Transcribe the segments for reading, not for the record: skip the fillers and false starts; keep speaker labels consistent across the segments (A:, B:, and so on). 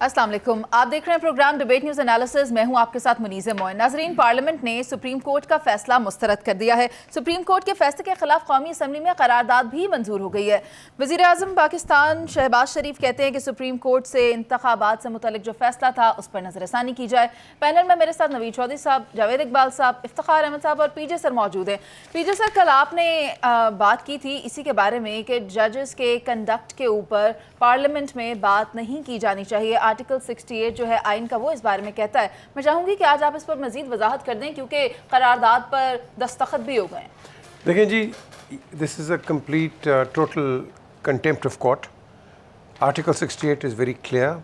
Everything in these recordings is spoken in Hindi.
A: अस्सलाम वालेकुम, आप देख रहे हैं प्रोग्राम डिबेट न्यूज एनालिसिस। मैं हूं आपके साथ मुनीज़ मोइन। नाज़रीन, पार्लियामेंट ने सुप्रीम कोर्ट का फैसला मुस्तरद कर दिया है। सुप्रीम कोर्ट के फैसले के खिलाफ कौमी असम्बली में करारदाद भी मंजूर हो गई है। वज़ीर आज़म पाकिस्तान शहबाज शरीफ कहते हैं कि सुप्रीम कोर्ट से इंतखाबात से मुतल्लिक जो फैसला था उस पर नजरसानी की जाए। पैनल में मेरे साथ नवीद चौधरी साहब, जावेद इकबाल साहब, इफ्तिखार अहमद साहब और पीजे सर मौजूद हैं। पीजे सर, कल आपने बात की थी इसी के बारे में कि जजेस के कंडक्ट के ऊपर पार्लियामेंट में बात नहीं की जानी चाहिए। आर्टिकल 68 जो है आइन का, वो इस बारे में कहता है। मैं चाहूँगी कि आज आप इस पर मज़ीद वजाहत कर दें, क्योंकि करारदाद पर दस्तखत भी हो गए हैं।
B: देखें जी, this is a complete total contempt of court. Article 68 is very clear.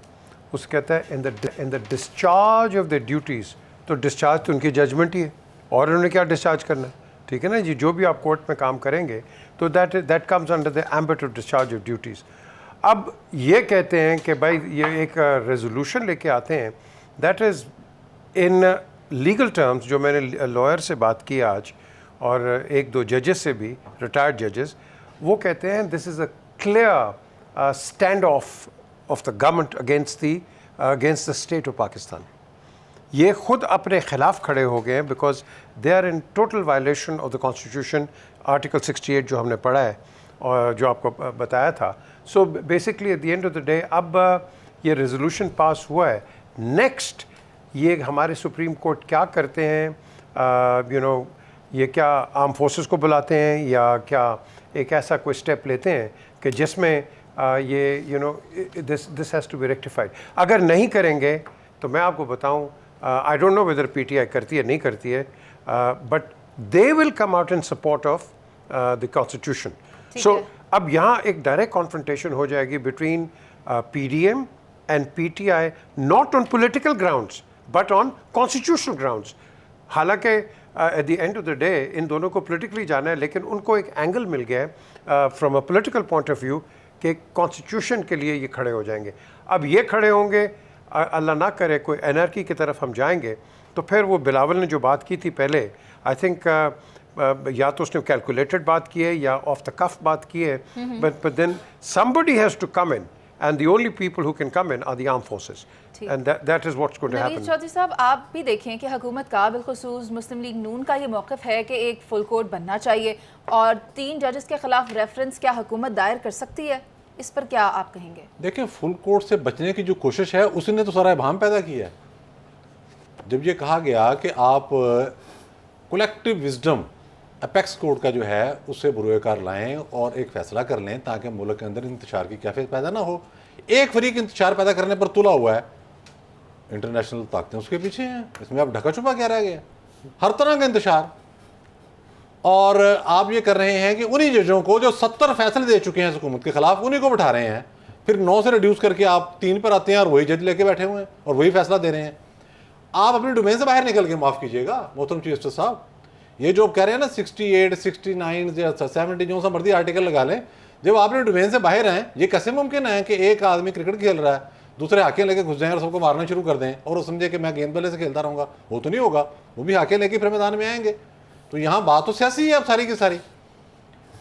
B: उस कहता है in the discharge of the duties, तो डिस्चार्ज तो उनकी जजमेंट ही है, और उन्होंने क्या डिस्चार्ज करना है, ठीक है ना जी। जो भी आप कोर्ट में काम करेंगे तो that comes under the ambit of discharge of duties. अब ये कहते हैं कि भाई ये एक रेजोल्यूशन लेके आते हैं, that is in legal terms. जो मैंने लॉयर से बात की आज और एक दो जजेस से भी, रिटायर्ड जजेस, वो कहते हैं this is a clear stand of the government against the state of Pakistan. ये खुद अपने खिलाफ खड़े हो गए हैं because they are in total violation of the constitution. Article 68 जो हमने पढ़ा है और जो आपको बताया था। So basically eight the end of the day अब ये रेजोल्यूशन पास हुआ है। नेक्स्ट ये हमारे सुप्रीम कोर्ट क्या करते हैं, ये क्या आर्म फोर्सेस को बुलाते हैं या क्या एक ऐसा कोई स्टेप लेते हैं कि जिसमें ये this has to be rectified. अगर नहीं करेंगे तो मैं आपको बताऊं, I don't know whether PTI करती है नहीं करती है, but they will come out in support of the constitution. So अब यहाँ एक डायरेक्ट कॉन्फ्रंटेशन हो जाएगी between PDM and PTI, not on political grounds but on constitutional grounds. हालांकि at the end of the day इन दोनों को पॉलिटिकली जाना है, लेकिन उनको एक एंगल मिल गया है from a political point of view कि कॉन्स्टिट्यूशन के लिए ये खड़े हो जाएंगे। अब ये खड़े होंगे, अल्लाह ना करे कोई एनआरकी की तरफ हम जाएंगे, तो फिर वो बिलावल ने जो बात की थी पहले, आई थिंक या तो उसने कैलकुलेटेड बात की है या ऑफ द कफ बात की है, but then somebody has to come in and the only people who can come in are the armed forces, and that is what's going to happen.
A: Chaudhry Sahab, आप भी देखें कि हुकूमत का, बिलखुसूस मुस्लिम लीग नून का ये मौक़िफ़ है कि एक फुल कोर्ट बनना चाहिए और 3 जजेस के खिलाफ रेफरेंस क्या हुकूमत दायर कर सकती है, इस पर क्या आप कहेंगे?
C: देखिए, फुल कोर्ट से बचने की जो कोशिश है उसने तो सारा इबाहम पैदा किया है। जब ये कहा गया कि आप कलेक्टिव विजडम अपेक्स कोर्ट का जो है उससे बुरोकार लाएं और एक फ़ैसला कर लें ताकि मुल्क के अंदर इंतशार की कैफियत पैदा ना हो। एक फरीक इंतशार पैदा करने पर तुला हुआ है, इंटरनेशनल ताकतें उसके पीछे हैं। इसमें अब ढका छुपा क्या रह गया? हर तरह का इंतशार। और आप ये कर रहे हैं कि उन्हीं जजों को जो 70 फैसले दे चुके हैं हुकूमत के खिलाफ, उन्हीं को बिठा रहे हैं, फिर 9 से रिड्यूस करके आप 3 पर आते हैं और वही जज लेके बैठे हुए हैं और वही फैसला दे रहे हैं। आप अपनी डोमेन से बाहर निकल के, माफ़ कीजिएगा मोहतरम चीफ जस्टिस साहब, ये जो कह रहे हैं ना 68, 69 या 70 जो सा मर्जी आर्टिकल लगा लें, जब आपने डोमेन से बाहर हैं, ये कैसे मुमकिन है कि एक आदमी क्रिकेट खेल रहा है, दूसरे हाके लेके घुस जाएं और सबको मारना शुरू कर दें और वो समझे कि मैं गेंद बल्ले से खेलता रहूँगा? वो तो नहीं होगा, वो भी हाके लेके फिर मैदान में आएंगे। तो यहाँ बात तो सियासी है अब सारी की सारी।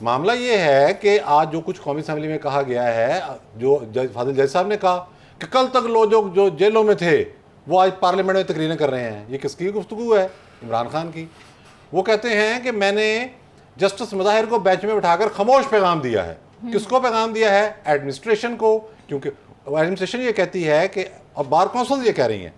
C: मामला ये है कि आज जो कुछ कौमी असम्बली में कहा गया है, जो जज फाजिल जज साहब ने कहा कि कल तक लोग जो जेलों में थे वो आज पार्लियामेंट में तकरीरें कर रहे हैं, ये किसकी गुफ्तगू है? इमरान खान की। वो कहते हैं कि मैंने जस्टिस मुजाहिर को बेंच में बिठाकर खामोश पैगाम दिया है। किसको पैगाम दिया है? एडमिनिस्ट्रेशन को, क्योंकि एडमिनिस्ट्रेशन ये कहती है कि, और बार काउंसिल ये कह रही हैं,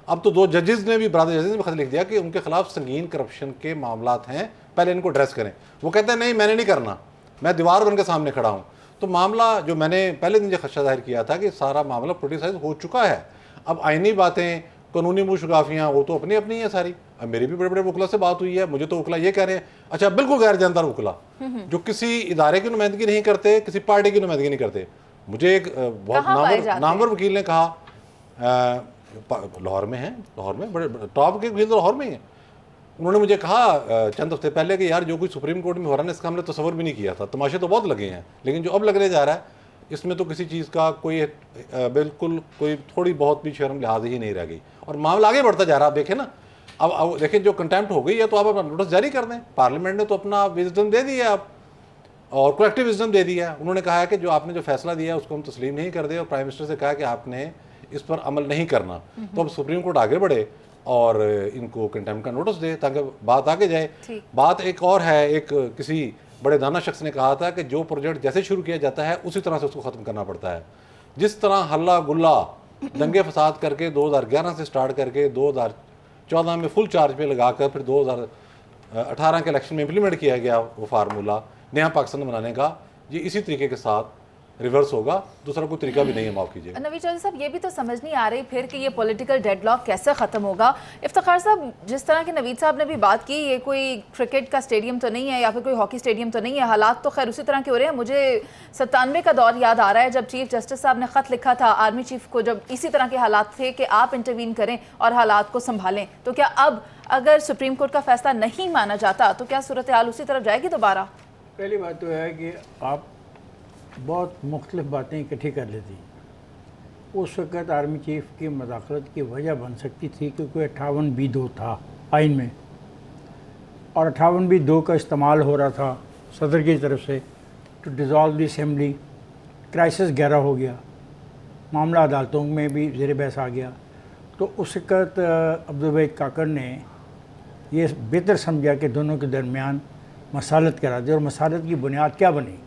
C: अब तो 2 जजेस ने भी, बरादर जजेस ने भी खत लिख दिया कि उनके खिलाफ संगीन करप्शन के मामलात हैं, पहले इनको एड्रेस करें। वो कहते हैं नहीं, मैंने नहीं करना, मैं दीवार बन के सामने खड़ा हूँ। तो मामला जो मैंने पहले दिन खदशा जाहिर किया था कि सारा मामला पोलिटिसाइज हो चुका है। अब आइनी बातें, कानूनी मुशगाफियाँ, वो तो अपनी अपनी है सारी। अब मेरी भी बड़े बड़े वकला से बात हुई है, मुझे तो वकला ये कह रहे हैं, अच्छा बिल्कुल गैर जानदार वकला जो किसी इदारे की नुमाइंदगी नहीं करते, किसी पार्टी की नुमाइंदगी नहीं करते। मुझे एक बहुत नामवर वकील ने कहा, लाहौर में है, लाहौर में बड़े टॉप के वकील तो लाहौर में ही हैं, उन्होंने मुझे कहा चंद हफ्ते पहले कि यार जो कुछ सुप्रीम कोर्ट में हो रहा है इसका हमने तस्वर भी नहीं किया था, तमाशे तो बहुत लगे हैं, लेकिन जो अब लगने जा रहा है इसमें तो किसी चीज़ का कोई बिल्कुल कोई थोड़ी बहुत भी शर्म लिहाज ही नहीं रह गई और मामला आगे बढ़ता जा रहा है। आप देखें ना, अब देखें जो कंटेम्प्ट हो गई है तो आप अपना नोटिस जारी कर दें। पार्लियामेंट ने तो अपना विजडम दे दिया आप, और कलेक्टिव विजडम दे दिया है। उन्होंने कहा है कि जो आपने जो फैसला दिया है उसको हम तस्लीम नहीं कर दे, और प्राइम मिनिस्टर से कहा कि आपने इस पर अमल नहीं करना, तो अब सुप्रीम कोर्ट आगे बढ़े और इनको कंटेम्प्ट का नोटिस दे ताकि बात आगे जाए। बात एक और है, एक किसी बड़े दाना शख्स ने कहा था कि जो प्रोजेक्ट जैसे शुरू किया जाता है उसी तरह से उसको ख़त्म करना पड़ता है। जिस तरह हल्ला गुल्ला दंगे फसाद करके 2011 से स्टार्ट करके 2014 में फुल चार्ज पे लगाकर फिर 2018 के इलेक्शन में इम्प्लीमेंट किया गया वो फार्मूला नया पाकिस्तान बनाने का, ये इसी तरीके के साथ रिवर्स होगा, दूसरा कोई तरीका भी नहीं है, माफ़ कीजिए।
A: नवीद चौधरी साहब, ये भी तो समझ नहीं आ रही फिर कि ये पॉलिटिकल डेडलॉक कैसे ख़त्म होगा। इफ्तिखार साहब, जिस तरह के नवीद साहब ने भी बात की, ये कोई क्रिकेट का स्टेडियम तो नहीं है या फिर कोई हॉकी स्टेडियम तो नहीं है, हालात तो खैर उसी तरह के हो रहे हैं। मुझे 97 का दौर याद आ रहा है जब चीफ जस्टिस साहब ने ख़त लिखा था आर्मी चीफ को, जब इसी तरह के हालात थे कि आप इंटरवीन करें और हालात को संभालें। तो क्या अब अगर सुप्रीम कोर्ट का फैसला नहीं माना जाता तो क्या सूरत हाल उसी तरफ जाएगी दोबारा?
D: पहली बात तो है कि आप बहुत मुख्तलिफ बातें इकट्ठी कर लेती। उस वक़्त आर्मी चीफ की मुदाखलत की वजह बन सकती थी क्योंकि 58B2 था आइन में, और 58B2 का इस्तेमाल हो रहा था सदर की तरफ से to dissolve the assembly. Crisis गहरा हो गया, मामला अदालतों में भी ज़ेर बहस आ गया। तो उस वक़्त अब्दुल वहीद काकड़ ने ये बेहतर समझा कि दोनों के दरमियान मसालत करा दी, और मसालत की बुनियाद क्या बनी?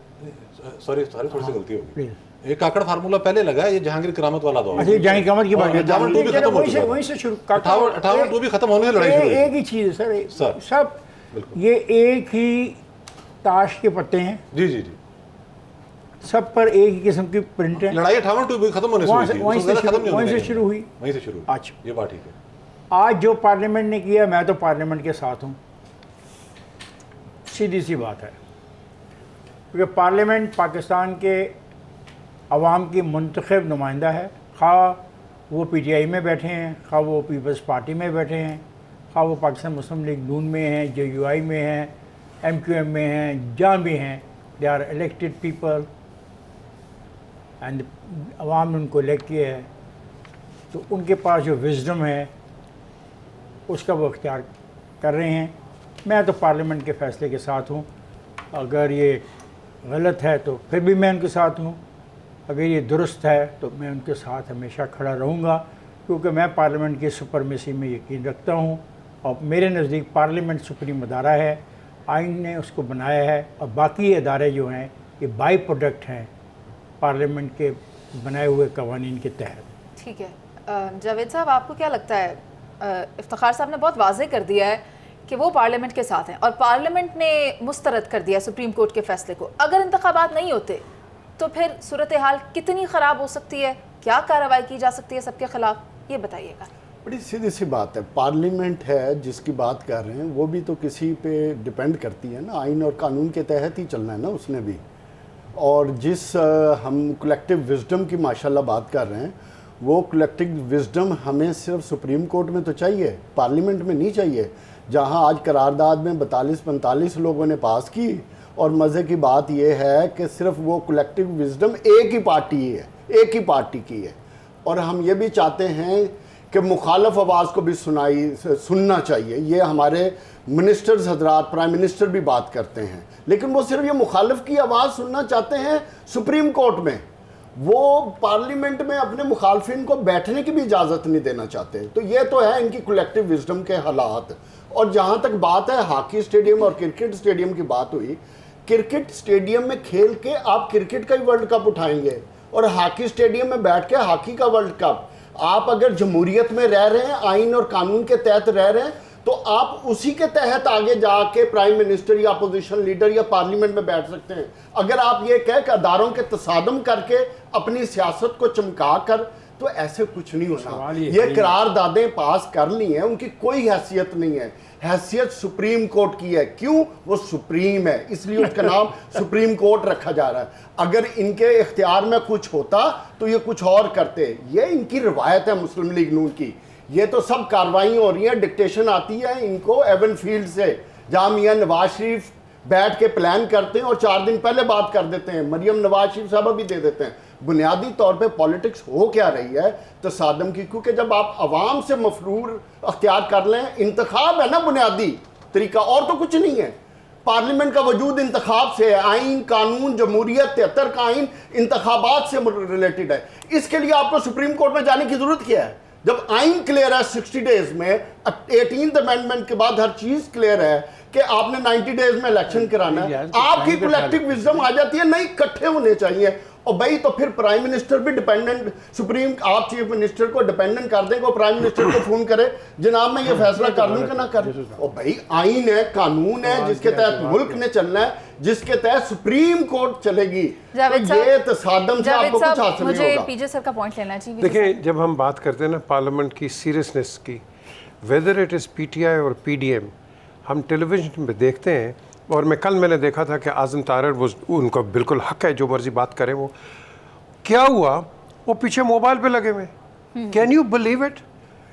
C: सॉरी थोड़ी सी गलती होगी। ये काकड़ फार्मूला पहले लगा है, ये जहांगीर करामत वाला दौर।
D: अच्छा, जहांगीर करामत की बात है,
C: 58 भी खत्म हो चुका है।
D: वहीं से शुरू
C: 58 भी खत्म होने लड़ाई शुरू हुई।
D: एक ही चीज़ है सर, सब ये एक ही ताश के पत्ते हैं।
C: जी जी जी,
D: सब पर एक ही किस्म की प्रिंट है।
C: लड़ाई 58 भी खत्म होने
D: वहीं
C: से
D: से
C: वहीं से
D: शुरू हुई।
C: वहीं से शुरू।
D: अच्छा,
C: ये बात ठीक है।
D: आज जो पार्लियामेंट ने किया, मैं तो पार्लियामेंट के साथ हूँ, सीधी सी बात है, क्योंकि पार्लियामेंट पाकिस्तान के अवाम की मुंतखब नुमाइंदा है। खा वो PTI में बैठे हैं, खा वो पीपल्स पार्टी में बैठे हैं, खा वो पाकिस्तान मुस्लिम लीग नून में हैं, JUI में हैं, MQM में हैं, जहाँ भी हैं, they are elected people and अवाम ने उनको इलेक्ट किया है। तो उनके पास जो विजडम है उसका वो अख्तियार कर रहे हैं। मैं तो पार्लियामेंट के फ़ैसले के साथ हूँ। अगर ये गलत है तो फिर भी मैं उनके साथ हूँ, अगर ये दुरुस्त है तो मैं उनके साथ हमेशा खड़ा रहूँगा, क्योंकि मैं पार्लियामेंट की सुपरमेसी में यकीन रखता हूँ और मेरे नज़दीक पार्लियामेंट सुप्रीम अदारा है, आइन ने उसको बनाया है, और बाकी अदारे जो हैं ये बाई प्रोडक्ट हैं पार्लियामेंट के बनाए हुए कवानीन के तहत।
A: ठीक है जावेद साहब, आपको क्या लगता है? इफ्तिखार साहब ने बहुत वाज़ेह कर दिया है कि वो पार्लियामेंट के साथ हैं और पार्लियामेंट ने मुस्तरद कर दिया सुप्रीम कोर्ट के फैसले को। अगर इंतखाबात नहीं होते तो फिर सूरत हाल कितनी ख़राब हो सकती है? क्या कार्रवाई की जा सकती है सबके खिलाफ, ये बताइएगा।
E: बड़ी सीधी सी बात है, पार्लियामेंट है जिसकी बात कर रहे हैं, वो भी तो किसी पे डिपेंड करती है ना, आइन और कानून के तहत ही चलना है ना उसने भी। और जिस हम कलेक्टिव विजडम की माशाल्लाह बात कर रहे हैं, वो कलेक्टिव विजडम हमें सिर्फ सुप्रीम कोर्ट में तो चाहिए, पार्लियामेंट में नहीं चाहिए। जहां आज करारदाद में 42-45 लोगों ने पास की, और मज़े की बात यह है कि सिर्फ वो कलेक्टिव विजडम एक ही पार्टी है, एक ही पार्टी की है। और हम ये भी चाहते हैं कि मुखालफ आवाज़ को भी सुनना चाहिए। ये हमारे मिनिस्टर्स हजरात, प्राइम मिनिस्टर भी बात करते हैं, लेकिन वो सिर्फ ये मुखालिफ की आवाज़ सुनना चाहते हैं सुप्रीम कोर्ट में, वो पार्लियामेंट में अपने मुखालफिन को बैठने की भी इजाज़त नहीं देना चाहते। तो ये तो है इनकी कलेक्टिव विजडम के हालात। और जहाँ तक बात है हॉकी स्टेडियम और क्रिकेट स्टेडियम की बात हुई, क्रिकेट स्टेडियम में खेल के आप क्रिकेट का ही वर्ल्ड कप उठाएंगे, और हॉकी स्टेडियम में बैठ के हॉकी का वर्ल्ड कप। आप अगर जमहूरियत में रह रहे हैं, आइन और कानून के तहत रह रहे हैं, तो आप उसी के तहत आगे जाके प्राइम मिनिस्टर या अपोजिशन लीडर या पार्लियामेंट में बैठ सकते हैं। अगर आप ये कह के अदारों के तसादम करके अपनी सियासत को चमका कर, तो ऐसे कुछ नहीं होना। ये करारदादें पास कर ली हैं, उनकी कोई हैसियत नहीं है। हैसियत सुप्रीम कोर्ट की है। क्यों? वो सुप्रीम है, इसलिए उसका नाम सुप्रीम कोर्ट रखा जा रहा है। अगर इनके इख्तियार में कुछ होता तो ये कुछ और करते। ये इनकी रवायत है मुस्लिम लीग नून की। ये तो सब कार्रवाई हो रही है, डिक्टेशन आती है इनको एवन फील्ड से, जहाँ मियाँ नवाज शरीफ बैठ के प्लान करते हैं और 4 दिन पहले बात कर देते हैं, मरियम नवाज शरीफ साहब भी दे देते हैं। बुनियादी तौर पे पॉलिटिक्स हो क्या रही है तसादम की, क्योंकि जब आप आवाम से मफरूर अख्तियार कर लें, इंतखाब है ना बुनियादी तरीका, और तो कुछ नहीं है। पार्लियामेंट का वजूद इंतखाब से है। आइन, कानून, जमहूरियत 73 का आइन इंतखाबात से रिलेटेड है। इसके लिए आपको सुप्रीम कोर्ट में जाने की जरूरत क्या है? जब आइन क्लियर है 60 डेज में, 18th अमेंडमेंट के बाद हर चीज क्लियर है कि आपने 90 डेज में इलेक्शन कराना है, आपकी कलेक्टिव विजडम आ जाती है, नहीं इकट्ठे होने चाहिए। और भाई तो फिर प्राइम मिनिस्टर भी डिपेंडेंट, सुप्रीम आप चीफ मिनिस्टर को डिपेंडेंट कर दें, को प्राइम मिनिस्टर को फोन करे, जनाब मैं ये फैसला कर लूं कि ना कर। और भाई आइन है, कानून है जिसके तहत मुल्क ने चलना है, जिसके तहत सुप्रीम कोर्ट चलेगी। तो ये तसादम से आपको कुछ हासिल नहीं
A: मुझे
E: होगा।
A: पीजे सर का पॉइंट लेना चाहिए।
B: देखिए, जब हम बात करते हैं ना पार्लियामेंट की सीरियसनेस की, वेदर इट इज़ पीटीआई और पीडीएम, हम टेलीविजन पे देखते हैं। और मैंने देखा था कि आज़म तारर वो उनका बिल्कुल हक है जो मर्जी बात करें। वो क्या हुआ, वो पीछे मोबाइल पे लगे हुए। Can you believe it?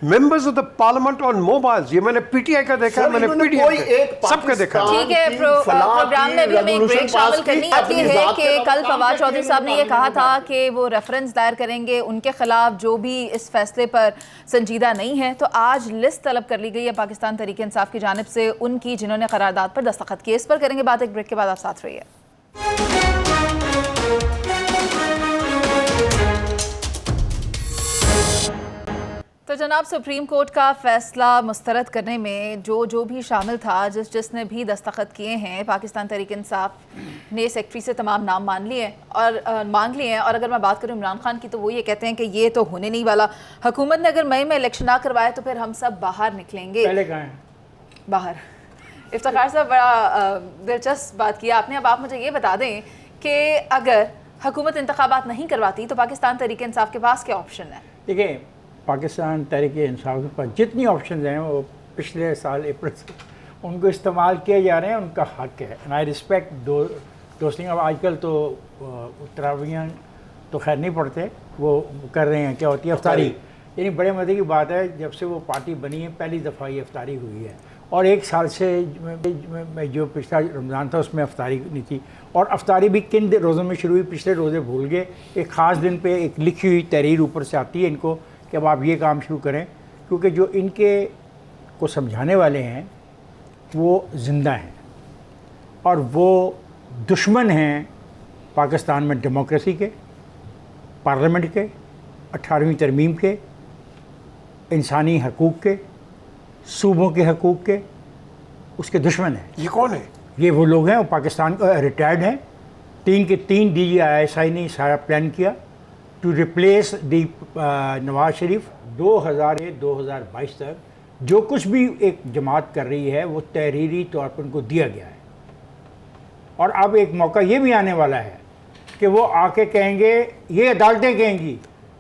B: Members of the parliament on mobiles. ये मैंने पीटीआई का देखा, मैंने पीडीएम सबका देखा।
A: ठीक है, प्रोग्राम में भी हमें एक ब्रेक शामिल करनी आती है कि कल फवाद चौधरी साहब ने ये कहा था कि वो रेफरेंस दायर करेंगे उनके खिलाफ जो भी इस फैसले पर संजीदा नहीं है। तो आज लिस्ट तलब कर ली गई है पाकिस्तान तहरीक इंसाफ की जानिब से उनकी, जिन्होंने करारदाद पर दस्तखत किए। इस पर करेंगे बात एक ब्रेक के बाद। आप साथ रहिए। तो जनाब, सुप्रीम कोर्ट का फैसला मुस्तरद करने में जो भी शामिल था, जिसने भी दस्तखत किए हैं, पाकिस्तान तहरीक इंसाफ ने सेक्रेटरी से तमाम नाम मांग लिए हैं। और अगर मैं बात करूं इमरान खान की, तो वो ये कहते हैं कि ये तो होने नहीं वाला। हुकूमत ने अगर मई में इलेक्शन ना करवाए तो फिर हम सब बाहर निकलेंगे।
D: पहले कहाँ हैं?
A: बाहर। इफ्तिखार साहब, बड़ा दिलचस्प बात किया आपने। अब आप मुझे ये बता दें कि अगर हुकूमत इंतखाबात नहीं करवाती तो पाकिस्तान तहरीक इंसाफ के पास क्या ऑप्शन है?
D: देखिए, पाकिस्तान तहरीक इंसाफ के पास जितनी ऑप्शन हैं वो पिछले साल अप्रैल से उनको इस्तेमाल किए जा रहे हैं, उनका हक है। एंड आई रिस्पेक्ट दोस्त। अब आजकल तो तरावियाँ तो खैर नहीं पढ़ते, वो कर रहे हैं, क्या होती है अफ्तारी। यानी बड़े मज़े की बात है, जब से वो पार्टी बनी है पहली दफ़ा ये अफ्तारी हुई है। और एक साल से मैं जो पिछला रमज़ान था उसमें अफ्तारी नहीं थी। और अफ्तारी भी किन रोज़ों में शुरू हुई, पिछले रोज़े भूल गए। एक ख़ास दिन पे एक लिखी हुई तहरीर ऊपर से आती है इनको कि अब आप ये काम शुरू करें, क्योंकि जो इनके को समझाने वाले हैं वो ज़िंदा हैं और वो दुश्मन हैं पाकिस्तान में डेमोक्रेसी के, पार्लियामेंट के, 18वीं तरमीम के, इंसानी हकूक़ के, सूबों के हकूक़ के, उसके दुश्मन हैं।
B: ये कौन है?
D: ये वो लोग हैं, वो पाकिस्तान रिटायर्ड हैं। 3 के 3 DGISI ने सारा प्लान किया टू रिप्लेस दी नवाज शरीफ। 2022 तक जो कुछ भी एक जमात कर रही है वो तहरीरी तौर पर उनको दिया गया है। और अब एक मौका ये भी आने वाला है कि वो आके कहेंगे, ये अदालतें कहेंगी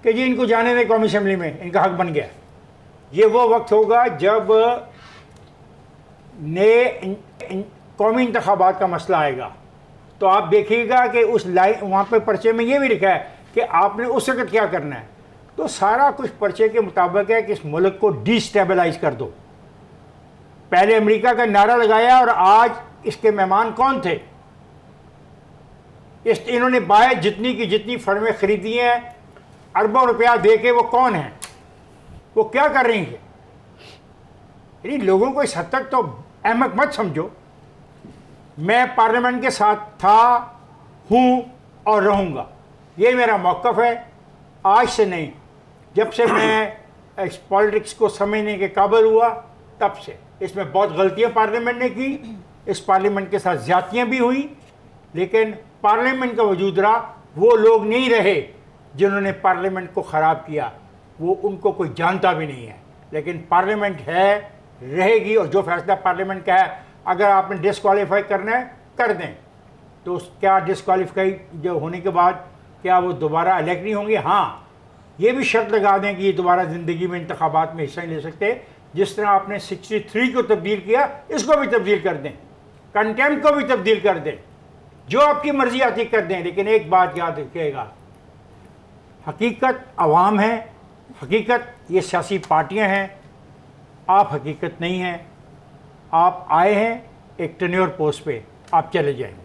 D: कि जी इनको जाने दें कौमी असम्बली में, इनका हक बन गया। ये वो वक्त होगा जब नए कौमी इंतखाबात का मसला आएगा। तो आप देखिएगा कि उस लाइन वहाँ पे पर्चे में ये भी लिखा है कि आपने उस वक्त क्या करना है। तो सारा कुछ पर्चे के मुताबिक है कि इस मुल्क को डिस्टेबलाइज कर दो। पहले अमेरिका का नारा लगाया और आज इसके मेहमान कौन थे? इन्होंने बाय जितनी की जितनी फर्में खरीदी हैं, अरबों रुपया दे के, वो कौन है, वो क्या कर रही है? यानी लोगों को इस हद तक तो अहमक मत समझो। मैं पार्लियामेंट के साथ था, हूँ और रहूँगा, ये मेरा मौक़िफ़ है। आज से नहीं, जब से मैं इस पॉलिटिक्स को समझने के काबिल हुआ तब से। इसमें बहुत गलतियाँ पार्लियामेंट ने की, इस पार्लियामेंट के साथ ज़्यादतियाँ भी हुई, लेकिन पार्लियामेंट का वजूद रहा। वो लोग नहीं रहे जिन्होंने पार्लियामेंट को ख़राब किया, वो उनको कोई जानता भी नहीं है। लेकिन पार्लियामेंट है, रहेगी, और जो फैसला पार्लियामेंट का है, अगर आपने डिस्क्वालीफाई करना है कर दें। तो क्या डिस्क्वालीफाई जो होने के बाद क्या वो दोबारा इलेक्ट नहीं होंगे? हाँ, ये भी शर्त लगा दें कि ये दोबारा ज़िंदगी में इंतखाबात में हिस्सा नहीं ले सकते। जिस तरह आपने 63 को तब्दील किया, इसको भी तब्दील कर दें, कंटेम्प्ट को भी तब्दील कर दें, जो आपकी मर्जी आती कर दें। लेकिन एक बात याद रखिएगा, हकीकत अवाम है, हकीकत ये सियासी पार्टियां हैं। आप हकीकत नहीं हैं। आप आए हैं एक टेन्योर पोस्ट पे, आप चले जाएंगे।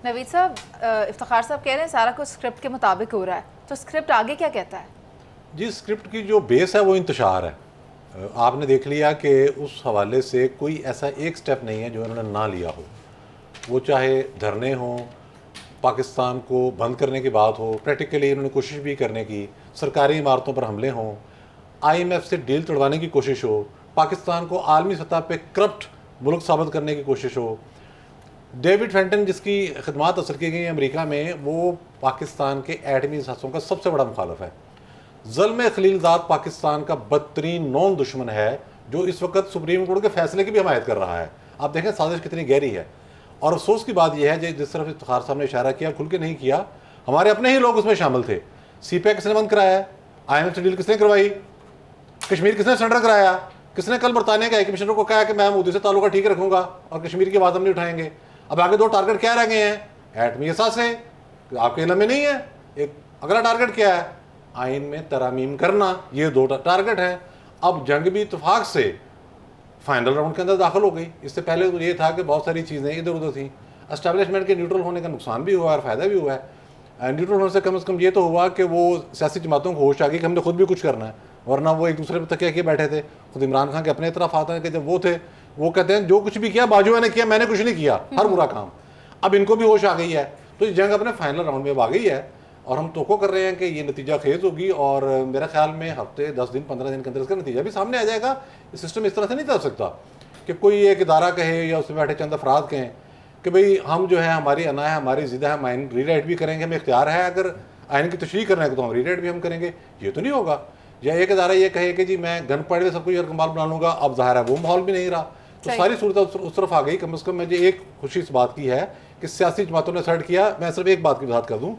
A: नवीद साहब, इफ्तिखार साहब कह रहे हैं सारा कुछ स्क्रिप्ट के मुताबिक हो रहा है, तो स्क्रिप्ट आगे क्या कहता है?
C: जी, स्क्रिप्ट की जो बेस है वो इंतशार है। आपने देख लिया कि उस हवाले से कोई ऐसा एक स्टेप नहीं है जो इन्होंने ना लिया हो, वो चाहे धरने हों, पाकिस्तान को बंद करने की बात हो, प्रैक्टिकली इन्होंने कोशिश भी करने की, सरकारी इमारतों पर हमले हों, IMF से डील तोड़वाने की कोशिश हो, पाकिस्तान को आलमी सतह पे करप्ट मुल्क साबित करने की कोशिश हो। डेविड फेंटन जिसकी खिदमात असर की गई अमेरिका में, वो पाकिस्तान के एटमी असासों का सबसे बड़ा मुखालफ है। ज़ुल्म खलीलजाद पाकिस्तान का बदतरीन नॉन दुश्मन है, जो इस वक्त सुप्रीम कोर्ट के फैसले की भी हमायत कर रहा है। आप देखें साजिश कितनी गहरी है। और अफसोस की बात यह है कि जिस तरफ इफ्तिखार साहब ने इशारा किया, खुल के नहीं किया, हमारे अपने ही लोग उसमें शामिल थे। CPEC किसने बंद कराया है? IMF से डील किसने करवाई? कश्मीर किसने सरेंडर कराया? किसने कल बरतानिया के हाई कमिश्नर को कहा कि मैं मोदी से ताल्लुका ठीक रखूंगा और कश्मीर की आवाज़ हम नहीं उठाएंगे? अब आगे 2 टारगेट क्या रह गए हैं? एटमी असासे आपके इल्म में नहीं है। एक अगला टारगेट क्या है? आइन में तरामीम करना। ये 2 टारगेट हैं। अब जंग भी इतफाक से फाइनल राउंड के अंदर दाखिल हो गई। इससे पहले तो ये था कि बहुत सारी चीज़ें इधर उधर थी। एस्टैब्लिशमेंट के न्यूट्रल होने का नुकसान भी हुआ और फ़ायदा भी हुआ है। न्यूट्रल होने से कम ये तो हुआ कि वो सियासी जमातों को होश आ गई कि हमने खुद भी कुछ करना है, वरना वो एक दूसरे पर तकिया किए बैठे थे। खुद इमरान खान के अपने तरफ आता है कि जब वो थे, वो कहते हैं जो कुछ भी किया बाजुओं ने किया, मैंने कुछ नहीं किया, हर बुरा काम। अब इनको भी होश आ गई है, तो जंग अपने फाइनल राउंड में आ गई है और हम तोको कर रहे हैं कि ये नतीजा खेज होगी। और मेरा ख्याल में हफ्ते 10 दिन 15 दिन के अंदर इसका नतीजा भी सामने आ जाएगा। ये सिस्टम इस तरह से नहीं चल सकता कि कोई एक इदारा कहे या उसमें बैठे चंद अफराद कहें कि भाई हम जो है, हमारी अना है, हमारी ज़िद है, हम आइन रीराइट भी करेंगे, हमें इख्तियार है, अगर आइन की तशरीह करना है तो हम रीराइट भी हम करेंगे। ये तो नहीं होगा। या एक इदारा ये कहे कि जी मैं गन पॉइंट में सब कुछ यरकमाल बना लूँगा, अब ज़ाहिर है वो माहौल भी नहीं रहा। तो सारी सूरत उस तरफ आ गई। कम अज़ कम मुझे एक खुशी इस बात की है कि सियासी जमातों ने सर्ट किया। मैं सिर्फ एक बात की वजाहत कर दूँ,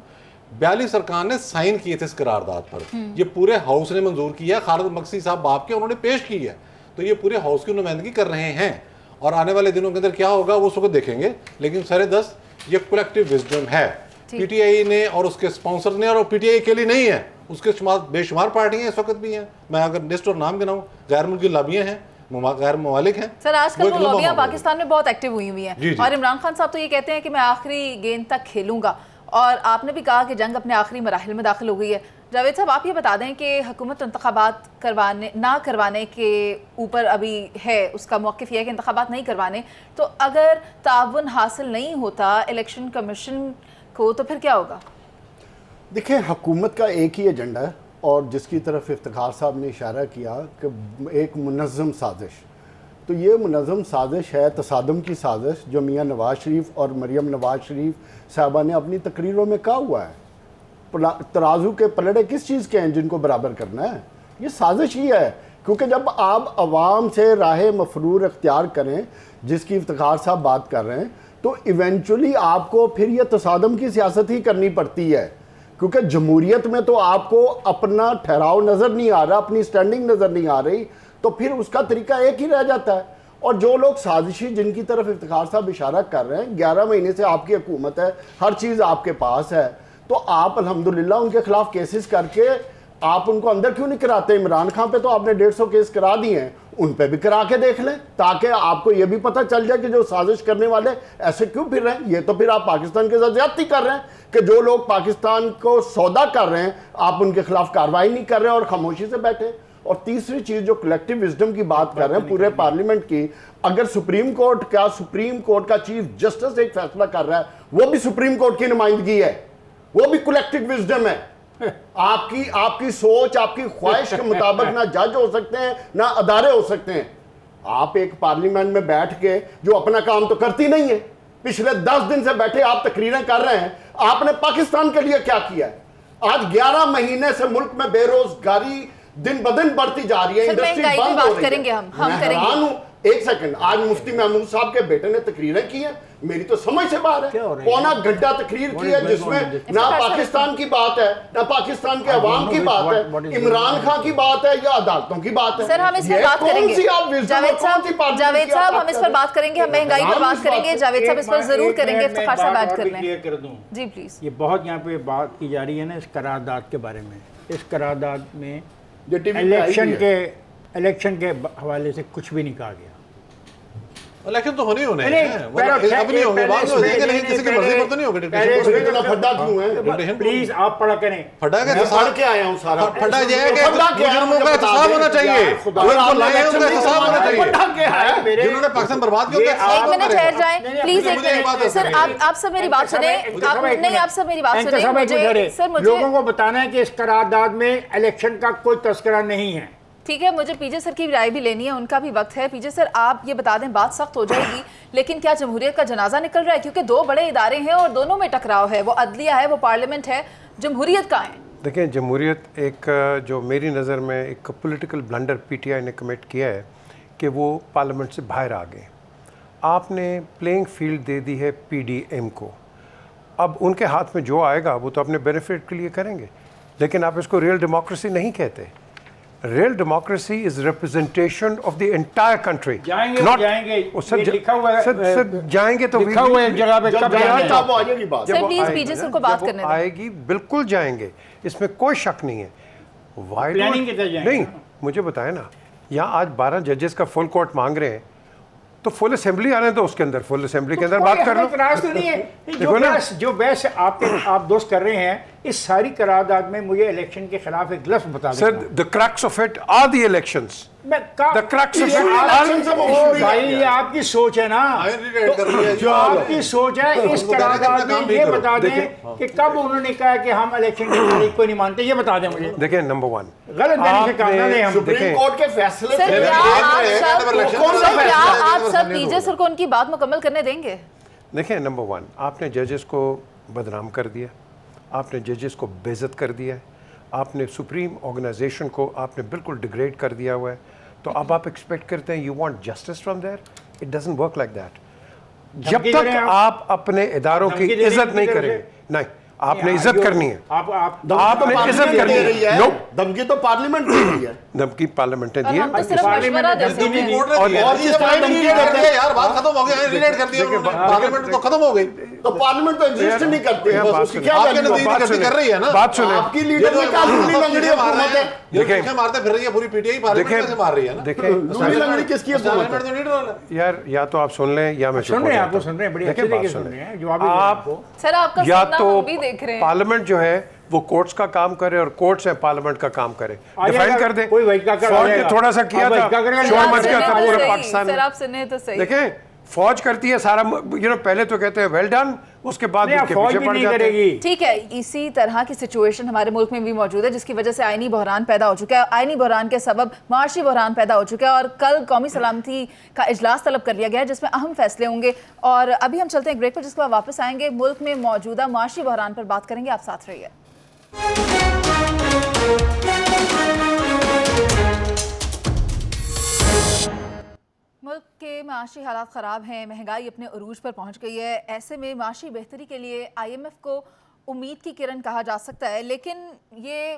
C: 42 अरकान ने साइन किए थे इस करारदाद पर। ये पूरे हाउस ने मंजूर किया, खालिद मक्सी साहब बाप के उन्होंने पेश की है, तो ये पूरे हाउस की नुमाइंदगी कर रहे हैं। और आने वाले दिनों के अंदर क्या होगा वो उसको देखेंगे। लेकिन सारे 10 ये कलेक्टिव विजडम है PTI ने और उसके स्पॉन्सर ने, और PTI के लिए नहीं है, उसके बेशुमार पार्टियां इस वक्त भी हैं। मैं अगर लिस्ट और नाम गिनाऊं, गैर मुल्की लॉबियां हैं, गैर ममालिक हैं।
A: सर आजकल वो लॉबियां पाकिस्तान में बहुत एक्टिव हुई हैं। और इमरान खान साहब तो ये कहते हैं कि मैं आखिरी गेंद तक खेलूंगा। और आपने भी कहा कि जंग अपने आखिरी मराहिल में दाखिल हो गई है। जावेद साहब आप ये बता दें कि हुकूमत इंतखाबात ना करवाने के ऊपर अभी है, उसका मौक़िफ़ यह है कि इंतखाबात नहीं करवाने, तो अगर ताउन हासिल नहीं होता इलेक्शन कमीशन को तो फिर क्या होगा?
E: देखिए, हुकूमत का एक ही एजेंडा है और जिसकी तरफ इफ्तिखार साहब ने इशारा किया कि एक मुनज़्ज़म साजिश, तो ये मुनज़्ज़म साजिश है, तसादम की साजिश, जो मियाँ नवाज शरीफ और मरियम नवाज शरीफ साहबा ने अपनी तकरीरों में कहा हुआ है। तराजू के पलड़े किस चीज़ के हैं जिनको बराबर करना है? ये साजिश ही है। क्योंकि जब आप आवाम से राह मफरूर अख्तियार करें, जिसकी इफ्तिखार साहब बात कर रहे हैं, तो इवेंचुअली आपको फिर ये तसादम की सियासत ही करनी पड़ती है। क्योंकि जमहूरियत में तो आपको अपना ठहराव नज़र नहीं आ रहा, अपनी स्टैंडिंग नज़र नहीं आ रही, तो फिर उसका तरीका एक ही रह जाता है। और जो लोग साजिशी जिनकी तरफ इफ्तिखार साहब इशारा कर रहे हैं, 11 महीने से आपकी हुकूमत है, हर चीज़ आपके पास है, तो आप अल्हम्दुलिल्लाह उनके खिलाफ केसेस करके आप उनको अंदर क्यों नहीं कराते? इमरान खान पे तो आपने 150 केस करा दिए हैं, उन पे भी करा के देख लें, ताकि आपको ये भी पता चल जाए कि जो साजिश करने वाले ऐसे क्यों फिर रहे हैं। ये तो फिर आप पाकिस्तान के साथ ज्यादती कर रहे हैं कि जो लोग पाकिस्तान को सौदा कर रहे हैं, आप उनके खिलाफ कार्रवाई नहीं कर रहे और खामोशी से बैठे। और तीसरी चीज़ जो कलेक्टिव विजडम की बात कर रहे हैं पूरे पार्लियामेंट की, अगर सुप्रीम कोर्ट का चीफ जस्टिस एक फैसला कर रहा है, वो भी सुप्रीम कोर्ट की नुमाइंदगी है, वो भी कलेक्टिव विजडम है। आपकी सोच, आपकी ख्वाहिश के मुताबिक ना जज हो सकते हैं, ना अदारे हो सकते हैं। आप एक पार्लियामेंट में बैठ के जो अपना काम तो करती नहीं है, पिछले 10 दिन से बैठे आप तकरीरें कर रहे हैं, आपने पाकिस्तान के लिए क्या किया है? आज 11 महीने से मुल्क में बेरोजगारी दिन ब दिन बढ़ती जा रही है, इंडस्ट्री बंद हो रही है। मैं हैरान हूं। एक सेकंड, आज मुफ्ती महमूद साहब के बेटे ने तकरीरें की हैं, मेरी तो समझ से बाहर है। पौना घंटा तकरीर की है जिसमें ना पाकिस्तान की बात है, ना पाकिस्तान के अवाम की बात है, इमरान खान की बात है या अदालतों की बात है।
A: सर हम इस पर बात करेंगे, जावेद साहब हम इस पर बात करेंगे, हम महंगाई पर बात करेंगे। जावेद साहब इस पर जरूर करेंगे, इफ्तिखार साहब ऐड कर लें जी प्लीज।
D: ये बहुत यहाँ पे बात की जा रही है ना इस करारदाद के बारे में। इस करारदाद में इलेक्शन के हवाले से कुछ भी नहीं कहा गया।
C: इलेक्शन तो होने ही होने
D: नहीं,
C: हैं,
D: पहले
C: अब नहीं होंगे, बाद में हो जाएंगे, लेकिन किसी की मर्जी पर तो नहीं होगा डिक्टेटरशिप।
E: तो इतना फड्डा क्यों है?
D: प्लीज आप पढ़ा करें।
C: फटा के
E: मैं पढ़ के आया हूँ सारा।
C: फटा जाएगा,
E: फड्डा क्या है?
C: मुजरिमों का एहतसाब होना चाहिए,
E: खुदा
C: जो इनको लाए हैं
E: इलेक्शन
C: उनका
E: नहीं
C: एहतसाब होना
E: करवाना है।
C: चाहिए,
E: फड्डा क्या है?
C: जिन्होंने पाकिस्तान बर्बाद किया उनका
A: एक मिनट ठहर जाएं प्लीज, एक
C: मुझे ये बात
A: मिनट सर,
C: है।
A: आप सब मेरी बात सुने, नहीं आप सब मेरी बात सुने, मुझे सर मुझे
D: लोगों को बताना है कि इस करारदाद में इलेक्शन का कोई तस्करा नहीं है।
A: ठीक है, मुझे पीजे सर की राय भी लेनी है, उनका भी वक्त है। पीजे सर आप ये बता दें, बात सख्त हो जाएगी लेकिन क्या जमहूरियत का जनाजा निकल रहा है? क्योंकि दो बड़े इदारे हैं और दोनों में टकराव है, वो अदलिया है, वो पार्लियामेंट है, जमहूरियत कहाँ है?
B: देखें, जमहूरियत एक जो मेरी नज़र में एक पॉलिटिकल ब्लंडर पीटीआई ने कमिट किया है कि वो पार्लियामेंट से बाहर आ गए। आपने प्लेइंग फील्ड दे दी है पीडीएम को, अब उनके हाथ में जो आएगा वो तो अपने बेनिफिट के लिए करेंगे, लेकिन आप इसको रियल डेमोक्रेसी नहीं कहते। Real democracy is representation of the entire country.
D: जाएंगे
B: Not-
D: जाएंगे,
B: वो सर
D: ये लिखा हुआ है,
B: सर जाएंगे तो
D: लिखा हुआ है एक जगह पे,
E: जब
D: कब
E: जाएंगे
D: जाएंगे?
E: तब आ जाएगी बात।
A: सर,
B: जब वो
A: प्लीज
B: आएगी
A: पीजे
B: ना,
A: सर को बात
B: जब वो
A: करने दें।
B: आएगी बिल्कुल जाएंगे, इसमें कोई शक नहीं है। Why
D: Planning
B: don't-
D: के तहत जाएंगे
B: नहीं,
D: ना।
B: मुझे बताए ना, यहाँ आज 12 जजेस का फुल कोर्ट मांग रहे हैं, तो फुल असेंबली आने दो, उसके अंदर फुल असेंबली के अंदर बात कर लो।
D: इतराज तो नहीं है। जो
B: देखो ना।
D: बहस आप दोस्त कर रहे हैं, इस सारी करारदाद में मुझे इलेक्शन के खिलाफ एक लफ्ज बता
B: सर,
D: दें।
B: The crux of it are the elections. The crux of
D: ये
B: it
D: आप-
B: all-
D: ओ भाई, ये आपकी सोच है ना, जो आपकी सोच है। इस करारदाद में ये बता दें कि कब उन्होंने कहा कि हम इलेक्शन की तारीख को नहीं मानते, ये बता दें मुझे।
B: देखिए, नंबर 1
D: गलत बयानी से काम ना लें हम।
E: सुप्रीम कोर्ट के फैसले
A: सर
E: से
A: क्या आप
C: कौन सा
A: सब क्या
C: फैसला?
A: आप सब पीजे सर को उनकी बात मुकम्मल करने देंगे?
B: देखिए, नंबर 1 आपने जजेस को बदनाम कर दिया, आपने जजेस को बेइज्जत कर दिया है, आपने सुप्रीम ऑर्गेनाइजेशन को आपने बिल्कुल डिग्रेड कर दिया हुआ है। तो अब आप एक्सपेक्ट करते हैं you want justice from there? It doesn't work like that. जब
D: धमकी
B: तक
D: दे रहे हैं
B: आप अपने इदारों की
D: धमकी दे रहे हैं
B: इज्जत नहीं
D: किसी तरह
B: करेंगे,
D: से?
B: नहीं, आपने इज्जत करनी है।
D: आप
B: आपने इज्जत करनी
E: दे रही
B: है।
E: है,
B: नो,
E: धमकी तो पार्लियामेंट दे रही है।
B: धमकी पार्लियामेंट ने
A: और
B: दी
A: हम तो
B: है।
A: सिर्फ मशवरा दे सकते हैं।
E: और किस तरह धमकी देते हैं?
C: यार बात खत्म हो गई, रिलेट कर दिया उन्होंने, पार्लियामेंट तो खत्म हो गई।
E: तो पार्लियामेंट तो एग्जिस्ट नहीं करते हैं,
B: बात
E: बस उसकी
B: सुनिए।
E: क्या
C: आपके
E: वैल्यू
C: नजदीक
E: है?
C: गलती कर रही है ना।
B: बात सुने,
E: आपकी लीडर ने कहा लूली लंगड़ी हुकूमत है।
C: देखिए मारते फिर रही है पूरी पीटीआई, पार्लियामेंट से मार रही है ना।
B: देखें,
E: लूली लंगड़ी किसकी हुकूमत
C: पार्लियामेंट
E: है?
C: तो लीडर वाला है।
B: यार या तो आप सुन लें या मैं चुप
D: सुन
B: हो
D: रहे हैं,
B: जाता
D: आपको
B: हूं।
D: सुन रहे हैं, बड़ी
B: देखिए,
D: अच्छी
B: बात
D: तरीके से सुन
B: सुने।
D: रहे हैं, जवाब भी दे रहे हैं
B: आप
D: आपको।
A: सर आपका
B: या
A: सुनना
B: तो
A: हम भी देख रहे हैं।
B: पार्लियामेंट जो है वो कोर्ट्स का काम करे और कोर्ट्स है पार्लियामेंट का काम करे,
D: आ
B: डिफाइन
D: जाएगा,
B: कर दे।
D: कोई वहीका कर आ
B: फौज ने
D: जाएगा।
B: थोड़ा सा किया
D: आप
B: था,
D: वहीका करेगा,
B: शोर
D: आप
B: मच गया था
A: सुने तो
B: पूरे
A: सही,
B: पाकिस्तान
A: सर
B: में।
A: आप सुने तो सही।
B: देखें, फौज करती है सारा, पहले तो कहते हैं वेल डन, उसके बाद
D: नहीं,
B: उनके
D: फौज
B: पीछे
D: भी
B: पड़
D: नहीं
B: जाते हैं।
D: करेगी।
A: ठीक है, इसी तरह की सिचुएशन हमारे मुल्क में भी मौजूद है, जिसकी वजह से आईनी बहरान पैदा हो चुका है। आईनी बहरान के सबब माशी बहरान पैदा हो चुका है और कल कौमी सलामती का इजलास तलब कर लिया गया है, जिसमें अहम फैसले होंगे। और अभी हम चलते हैं ब्रेक पर, जिसके बाद वापस आएंगे, मुल्क में मौजूदा माशी बहरान पर बात करेंगे। आप साथ रहिए। मुल्क के माशी हालात ख़राब हैं, महंगाई अपने उरूज पर पहुंच गई है। ऐसे में माशी बेहतरी के लिए IMF को उम्मीद की किरण कहा जा सकता है, लेकिन ये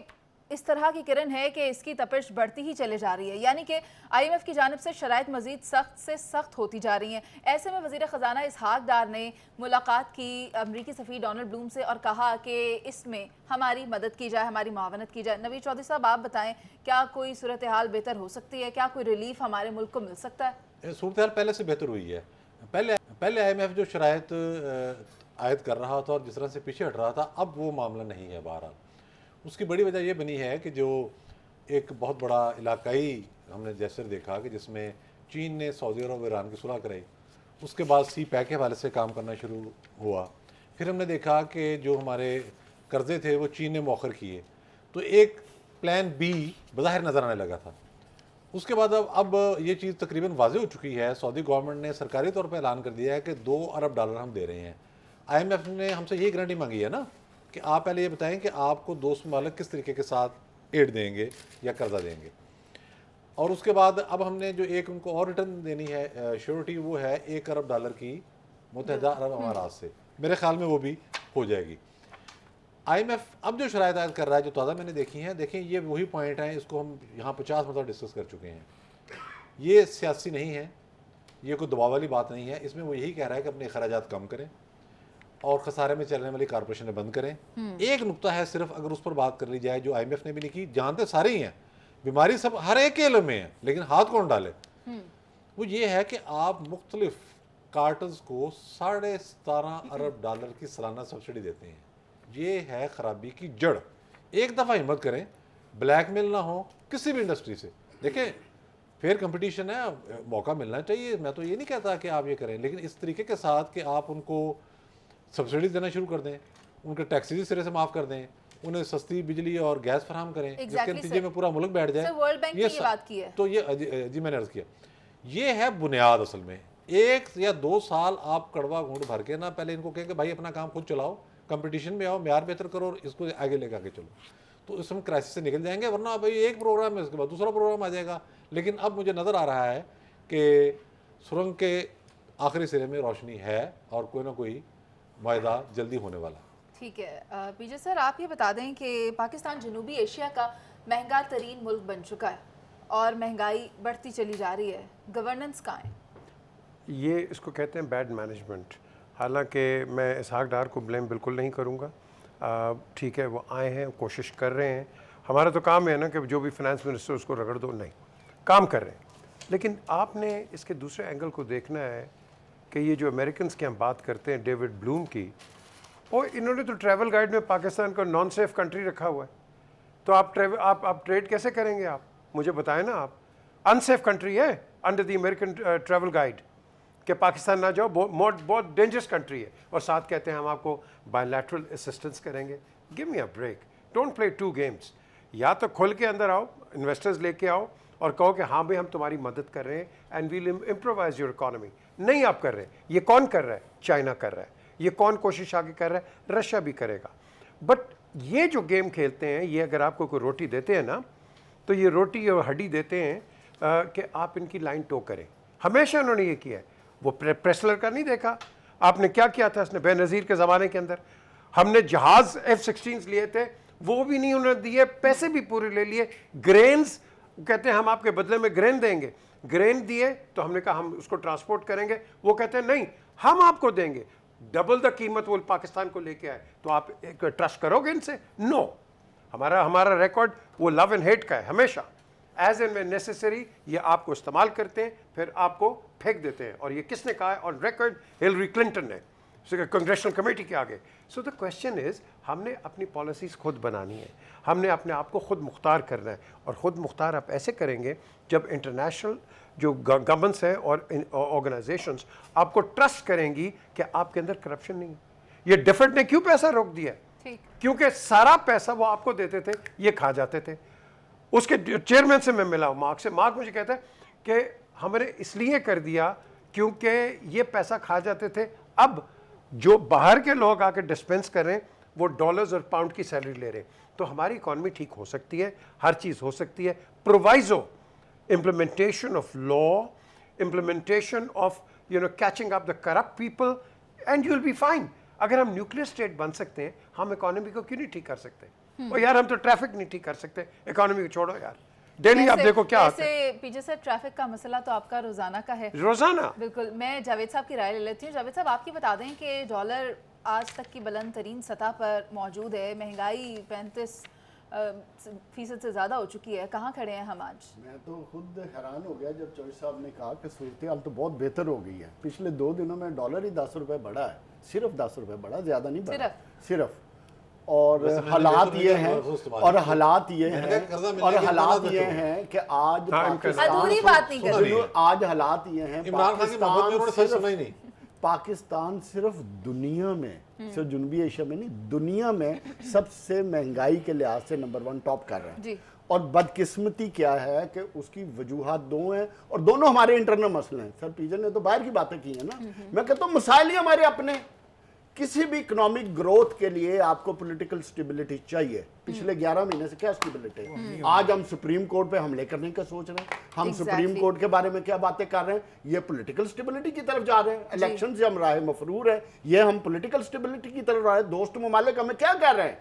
A: इस तरह की किरण है कि इसकी तपिश बढ़ती ही चले जा रही है, यानी कि IMF की जानिब से शराइत मज़ीद सख्त से सख्त होती जा रही हैं। ऐसे में वज़ीर ख़जाना इसहाक डार ने मुलाकात की अमरीकी सफ़ीर डोनाल्ड ब्लूम से और कहा कि इसमें हमारी मदद की जाए, हमारी मावनत की जाए। नवीद चौधरी साहब, आप बताएं, क्या कोई सूरत हाल बेहतर हो सकती है? क्या कोई रिलीफ हमारे मुल्क को मिल सकता है?
C: सूरत हाल पहले से बेहतर हुई है। पहले IMF जो शराइत आयद कर रहा था और जिस तरह से पीछे हट रहा था, अब वो मामला नहीं है। बहरहाल उसकी बड़ी वजह ये बनी है कि जो एक बहुत बड़ा इलाकाई हमने जैसे देखा कि जिसमें चीन ने सऊदी अरब और ईरान की सुलह कराई, उसके बाद सी पैक के हवाले से काम करना शुरू हुआ। फिर हमने देखा कि जो हमारे कर्जे थे वो चीन ने मौखर किए, तो एक प्लान बी बज़ाहिर नज़र आने लगा था। उसके बाद अब ये चीज़ तकरीबन वाज़ेह हो चुकी है। सऊदी गवर्नमेंट ने सरकारी तौर पर ऐलान कर दिया है कि $2 अरब हम दे रहे हैं। IMF ने हमसे यही गारंटी मांगी है ना कि आप पहले ये बताएं कि आपको दोस्त ममालिक किस तरीके के साथ एड देंगे या कर्जा देंगे। और उसके बाद अब हमने जो एक उनको और रिटर्न देनी है श्योरिटी, वो है $1 अरब की मुत्तहिदा अरब अमारात से। मेरे ख्याल में वो भी हो जाएगी। IMF अब जो शराइत आयद कर रहा है, जो ताज़ा मैंने देखी हैं, देखें ये वही पॉइंट हैं, इसको हम यहाँ 50 मतलब डिस्कस कर चुके हैं। ये सियासी नहीं है, ये कोई दबाव वाली बात नहीं है। इसमें वो यही कह रहा है कि अपने अखराजात कम करें और खसारे में चलने वाली कारपोरेशनें बंद करें। एक नुक्ता है सिर्फ, अगर उस पर बात कर ली जाए, जो IMF ने भी नहीं की, जानते सारे ही हैं, बीमारी सब हर एक के इल्म में है, लेकिन हाथ कौन डाले। वो ये है कि आप मुख्तलिफ कार्टन्स को $17.5 अरब की सालाना सब्सिडी देते हैं। ये है ख़राबी की जड़। एक दफ़ा हिम्मत करें, ब्लैकमेल ना हो किसी भी इंडस्ट्री से। देखें, फेयर कंपटीशन है, मौका मिलना चाहिए, मैं तो ये नहीं कहता कि आप ये करें, लेकिन इस तरीके के साथ कि आप उनको सब्सिडी देना शुरू कर दें, उनके टैक्सेस सिरे से माफ़ कर दें, उन्हें सस्ती बिजली और गैस फराहम करें, जिसके नतीजे में पूरा मुल्क बैठ जाए।
A: वर्ल्ड बैंक ने ये बात की है।
C: तो ये जी मैंने अर्ज़ किया, ये है बुनियाद। असल में 1 या 2 साल आप कड़वा घूंट भर के ना पहले इनको कहें कि भाई अपना काम खुद चलाओ, कंपटीशन में आओ, म्यार बेहतर करो और इसको आगे लेकर आगे चलो, तो इस समय क्राइसिस से निकल जाएंगे। वरना भाई एक प्रोग्राम है, उसके बाद दूसरा प्रोग्राम आ जाएगा। लेकिन अब मुझे नज़र आ रहा है कि सुरंग के आखिरी सिरे में रोशनी है और कोई ना कोई वायदा जल्दी होने वाला।
A: ठीक है पीजे सर, आप ये बता दें कि पाकिस्तान जनूबी एशिया का महंगा तरीन मुल्क बन चुका है और महंगाई बढ़ती चली जा रही है, गवर्नेंस कहाँ है?
B: ये इसको कहते हैं बैड मैनेजमेंट। हालांकि मैं इसहाक डार को ब्लेम बिल्कुल नहीं करूँगा। ठीक है, वो आए हैं, कोशिश कर रहे हैं। हमारा तो काम है ना कि जो भी फाइनेंस मिनिस्टर उसको रगड़ दो, नहीं, काम कर रहे हैं। लेकिन आपने इसके दूसरे एंगल को देखना है कि ये जो अमेरिकन की हम बात करते हैं, डेविड ब्लूम की, और इन्होंने तो ट्रैवल गाइड में पाकिस्तान को नॉन सेफ कंट्री रखा हुआ है। तो आप ट्रेड कैसे करेंगे? आप मुझे बताएं ना। आप अनसेफ कंट्री है under the American travel guide कि पाकिस्तान ना जाओ, बहुत डेंजरस कंट्री है। और साथ कहते हैं हम आपको बायलैटरल असिस्टेंस करेंगे। Give me a break, don't play two games. या तो खुल के अंदर आओ, इन्वेस्टर्स लेके आओ और कहो कि हाँ भाई हम तुम्हारी मदद कर रहे हैं and we'll improvise your economy. नहीं आप कर रहे हैं। ये कौन कर रहा है? चाइना कर रहा है। ये कौन कोशिश आगे कर रहा है? रशिया भी करेगा। बट ये जो गेम खेलते हैं, ये अगर आपको कोई रोटी देते हैं ना, तो ये रोटी और हड्डी देते हैं कि आप इनकी लाइन टो करें। हमेशा उन्होंने ये किया है। वो प्रेसलर का नहीं देखा आपने क्या किया था इसने बेनज़ीर के ज़माने के अंदर? हमने जहाज़ F-16 लिए थे, वो भी नहीं उन्होंने दिए, पैसे भी पूरे ले लिए। ग्रेन्स कहते हैं हम आपके बदले में ग्रेन देंगे। ग्रेन दिए तो हमने कहा हम उसको ट्रांसपोर्ट करेंगे। वो कहते हैं नहीं, हम आपको देंगे डबल द कीमत। वो पाकिस्तान को लेके आए, तो आप एक ट्रस्ट करोगे इनसे? नो। हमारा रिकॉर्ड वो लव एंड हेट का है हमेशा। एज एंड व्हेन नेसेसरी ये आपको इस्तेमाल करते हैं, फिर आपको फेंक देते हैं। और ये किसने कहा है ऑन रिकॉर्ड? हिलरी क्लिंटन ने, कांग्रेशनल कमेटी के आगे। सो द क्वेश्चन इज, हमने अपनी पॉलिसीज़ खुद बनानी है, हमने अपने आप को खुद मुख्तार करना है। और ख़ुद मुख्तार आप ऐसे करेंगे जब इंटरनेशनल जो गवर्नमेंट्स हैं और ऑर्गेनाइजेशंस आपको ट्रस्ट करेंगी कि आपके अंदर करप्शन नहीं है। ये डिफेंट ने क्यों पैसा रोक दिया? क्योंकि सारा पैसा वो आपको देते थे, ये खा जाते थे। उसके चेयरमैन से मैं मिला मार्क से। मार्क मुझे कहता है कि हमने इसलिए कर दिया क्योंकि ये पैसा खा जाते थे। अब जो बाहर के लोग आके डिस्पेंस कर रहे हैं, वो डॉलर्स और पाउंड की सैलरी ले रहे हैं। तो हमारी इकॉनमी ठीक हो सकती है, हर चीज़ हो सकती है, proviso implementation of law, implementation of catching up the corrupt people, and you'll be fine. अगर हम न्यूक्लियर स्टेट बन सकते हैं, हम इकोनॉमी को क्यों नहीं ठीक कर सकते? और यार हम तो ट्रैफिक नहीं ठीक कर सकते, इकोनॉमी को छोड़ो यार। दिल्ली आप देखो क्या होता है।
A: पीछे से ट्रैफिक का मसला तो आपका रोजाना का है।
B: रोजाना
A: बिल्कुल। मैं जावेद साहब की राय ले लेती हूँ। जावेद साहब, आप ये बता दें कि डॉलर आज तक की बुलंद तरीन सतह पर मौजूद है, महंगाई 35% से ज़्यादा हो चुकी है, कहाँ खड़े हैं हम आज?
E: मैं तो खुद हैरान हो गया जब चौधरी साहब ने कहा कि सूरत हाल तो बहुत बेहतर हो गई है। पिछले 2 दिनों में डॉलर ही 10 रुपए बढ़ा है, सिर्फ 10 रुपए बढ़ा, ज़्यादा नहीं बढ़ा, सिर्फ। और हालात ये हैं, और हालात ये हैं, और हालात ये हैं कि आज
A: अधूरी बात नहीं कर रही।
E: आज हालात ये हैं, पाकिस्तान सिर्फ दुनिया में, सिर्फ जनूबी एशिया में नहीं, दुनिया में सबसे महंगाई के लिहाज से नंबर 1 टॉप कर रहा है। और बदकिस्मती क्या है कि उसकी वजूहात 2 हैं, और दोनों हमारे इंटरनल मसले हैं। सर पीजन ने तो बाहर की बातें की है ना, मैं कहता हूँ मसाइल ही हमारे अपने। किसी भी इकोनॉमिक ग्रोथ के लिए आपको पॉलिटिकल स्टेबिलिटी चाहिए। पिछले 11 महीने से क्या स्टेबिलिटी है? आज हम सुप्रीम कोर्ट पे हमले करने का सोच रहे हैं, हम सुप्रीम कोर्ट के बारे में क्या बातें कर रहे हैं? ये पॉलिटिकल स्टेबिलिटी की तरफ जा रहे हैं। इलेक्शन से हम राह मफरूर है, ये हम पॉलिटिकल स्टेबिलिटी की तरफ जा रहे हैं। दोस्त ममालिक हमें क्या कह रहे हैं?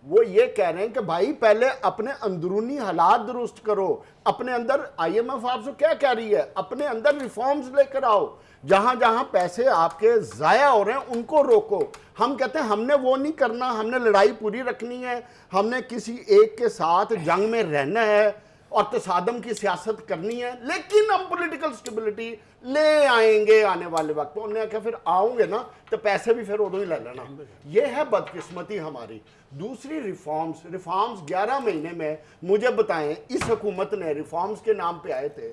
E: वो ये कह रहे हैं कि भाई पहले अपने अंदरूनी हालात दुरुस्त करो। अपने अंदर IMF आपसे क्या कह रही है? अपने अंदर रिफॉर्म्स लेकर आओ। जहां जहां पैसे आपके जाया हो रहे हैं उनको रोको। हम कहते हैं हमने वो नहीं करना, हमने लड़ाई पूरी रखनी है, हमने किसी एक के साथ जंग में रहना है और तसादम की सियासत करनी है, लेकिन हम पॉलिटिकल स्टेबिलिटी ले आएंगे आने वाले वक्त में। उन्होंने कहा फिर आओगे ना तो पैसे भी फिर उदों ही ले लेना। ये है बदकिस्मती हमारी। दूसरी रिफॉर्म्स 11 महीने में मुझे बताएं, इस हुकूमत ने रिफॉर्म्स के नाम पे आए थे,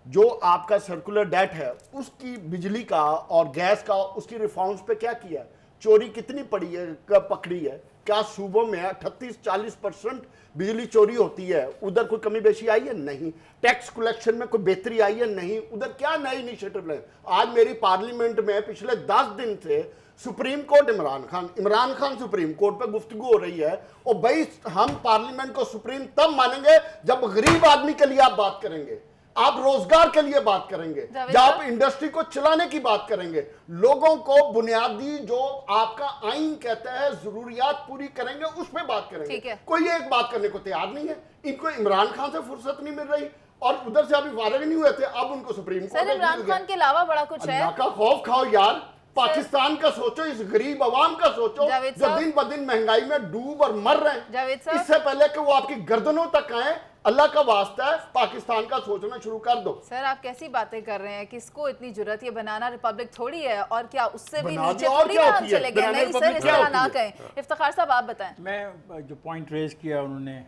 E: जो आपका सर्कुलर डेट है उसकी, बिजली का और गैस का, उसकी रिफॉर्म्स पे क्या किया? चोरी कितनी पड़ी है, पकड़ी है? क्या सूबों में 38-40% बिजली चोरी होती है, उधर कोई कमी बेशी आई है? नहीं। टैक्स कलेक्शन में कोई बेहतरी आई है? नहीं। उधर क्या नए इनिशिएटिव ले? आज मेरी पार्लियामेंट में पिछले 10 दिन से supreme court Imran Khan supreme court पे गुफ्तगू हो रही है। और भाई हम पार्लियामेंट को सुप्रीम तब मानेंगे जब गरीब आदमी के लिए आप बात करेंगे, आप रोजगार के लिए बात करेंगे, जब आप इंडस्ट्री को चलाने की बात करेंगे, लोगों को बुनियादी जो आपका आइन कहता है जरूरियात पूरी करेंगे, उस पर बात करेंगे। कोई एक बात करने को तैयार नहीं है। इनको इमरान खान से फुर्सत नहीं मिल रही और उधर से अभी फारिग नहीं हुए थे, अब उनको सुप्रीम कोर्ट।
A: इमरान खान के अलावा बड़ा कुछ है।
E: अल्लाह का खौफ खाओ यार, पाकिस्तान का सोचो, इस गरीब आवाम का सोचो जो दिन ब दिन महंगाई में डूब और मर रहे हैं। इससे पहले कि वो आपकी गर्दनों तक आए, अल्लाह का वास्ता है पाकिस्तान का सोचना शुरू कर दो।
A: सर आप कैसी बातें कर रहे हैं? किसको इतनी जरूरत? ये बनाना रिपब्लिक थोड़ी है, और क्या उससे भी नीचे थोड़ी ना हम चले गए? नहीं सर, इस तरह ना कहें। इफ्तिखार साहब आप बताएं।
D: मैं जो पॉइंट रेज किया उन्होंने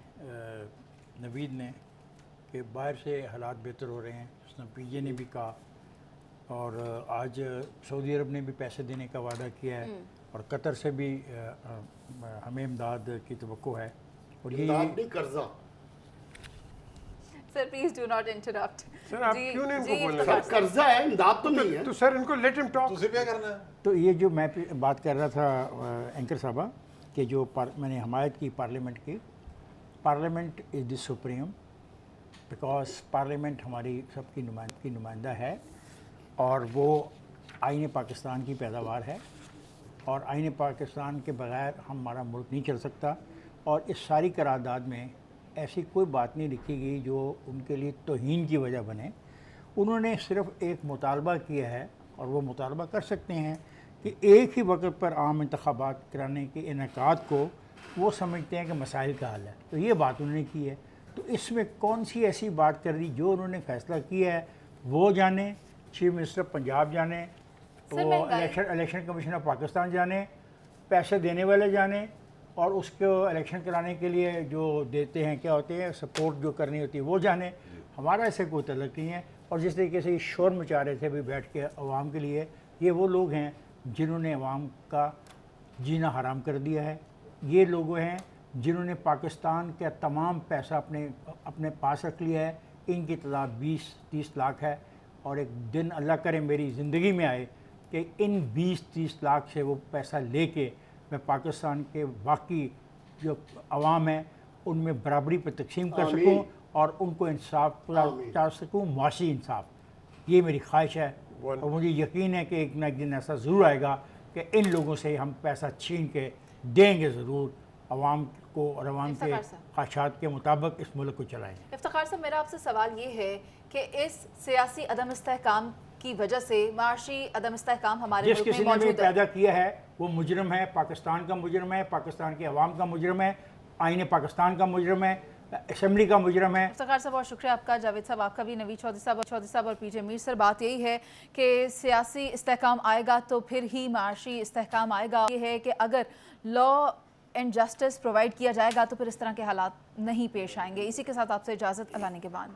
D: नवीद ने, कि बाहर से हालात बेहतर हो रहे हैं, उसने पीजे ने भी कहा, और आज सऊदी अरब ने भी पैसे देने का वादा किया है, और कतर से भी हमें इमदाद की तवक्को है। और ये
E: कर्जा।
A: Sir please do not interrupt.
B: Sir आप क्यों नहीं इनको बोलने देते?
E: कर्जा है, इमदाद तो नहीं है।
B: तो सर इनको लेट हिम टॉक।
C: तुझे क्या करना है?
D: तो ये जो मैं बात कर रहा था एंकर साहबा, कि जो मैंने हमायत की पार्लियामेंट की, parliament is the supreme, because parliament हमारी सबकी नुमाइंदा है, और वो आईन पाकिस्तान की पैदावार है, और आईन पाकिस्तान के बगैर हमारा मुल्क नहीं चल सकता। और इस सारी करारदाद में ऐसी कोई बात नहीं लिखी गई जो उनके लिए तौहीन की वजह बने। उन्होंने सिर्फ एक मुतालबा किया है, और वो मुतालबा कर सकते हैं कि एक ही वक्त पर आम इंतखाबात कराने के इनेकाद को वो समझते हैं कि मसाइल का हल है। तो ये बात उन्होंने की है। तो इसमें कौन सी ऐसी बात कर दी? जो उन्होंने फैसला किया है वो जाने, चीफ मिनिस्टर पंजाब जाने, वो इलेक्शन कमीशन ऑफ पाकिस्तान जाने, पैसे देने वाले जाने, और उसको इलेक्शन कराने के लिए जो देते हैं, क्या होते हैं, सपोर्ट जो करनी होती है, वो जाने। हमारा ऐसे कोई तल्लुक नहीं है। और जिस तरीके से ये शोर मचा रहे थे अभी बैठ के अवाम के लिए, ये वो लोग हैं जिन्होंने अवाम का जीना हराम कर दिया है। ये लोग हैं जिन्होंने पाकिस्तान का तमाम पैसा अपने पास रख लिया है। इनकी तादाद 20-30 लाख है, और एक दिन अल्लाह करे मेरी ज़िंदगी में आए कि इन 20-30 लाख से वो पैसा लेके मैं पाकिस्तान के बाकी जो अवाम है उनमें बराबरी पर तकसीम कर सकूं, और उनको इंसाफ पहुँचा सकूँ, मुआशी इंसाफ। ये मेरी ख्वाहिश है, और मुझे यकीन है कि एक ना एक दिन ऐसा ज़रूर आएगा कि इन लोगों से हम पैसा छीन के देंगे ज़रूर अवाम को, और अवाम के ख्वाहिशात के मुताबिक इस मुल्क को चलाएंगे।
A: इफ्तिखार साहब मेरा आपसे सवाल ये है कि इस सियासी अदम इस्तेहकाम की वजह से माशी अदम इस्तेहकाम हमारे
D: जिस किसी ने भी पैदा किया है वो मुजरम है, पाकिस्तान का मुजरम है, पाकिस्तान के अवाम का मुजरम है, आईन पाकिस्तान का मुजरम है, असेंबली का मुजरम है।
A: इफ्तिखार साहब बहुत शुक्रिया आपका, जावेद साहब आपका भी, नवीद चौधरी साहब और पीजे मीर सर। बात यही है कि सियासी इस्तेहकाम आएगा तो फिर ही माशी इस्तेहकाम आएगा। ये है कि अगर लॉ एंड जस्टिस प्रोवाइड किया जाएगा तो फिर इस तरह के हालात नहीं पेश आएंगे। इसी के साथ आपसे इजाज़त, अल्लाह ने के बाद।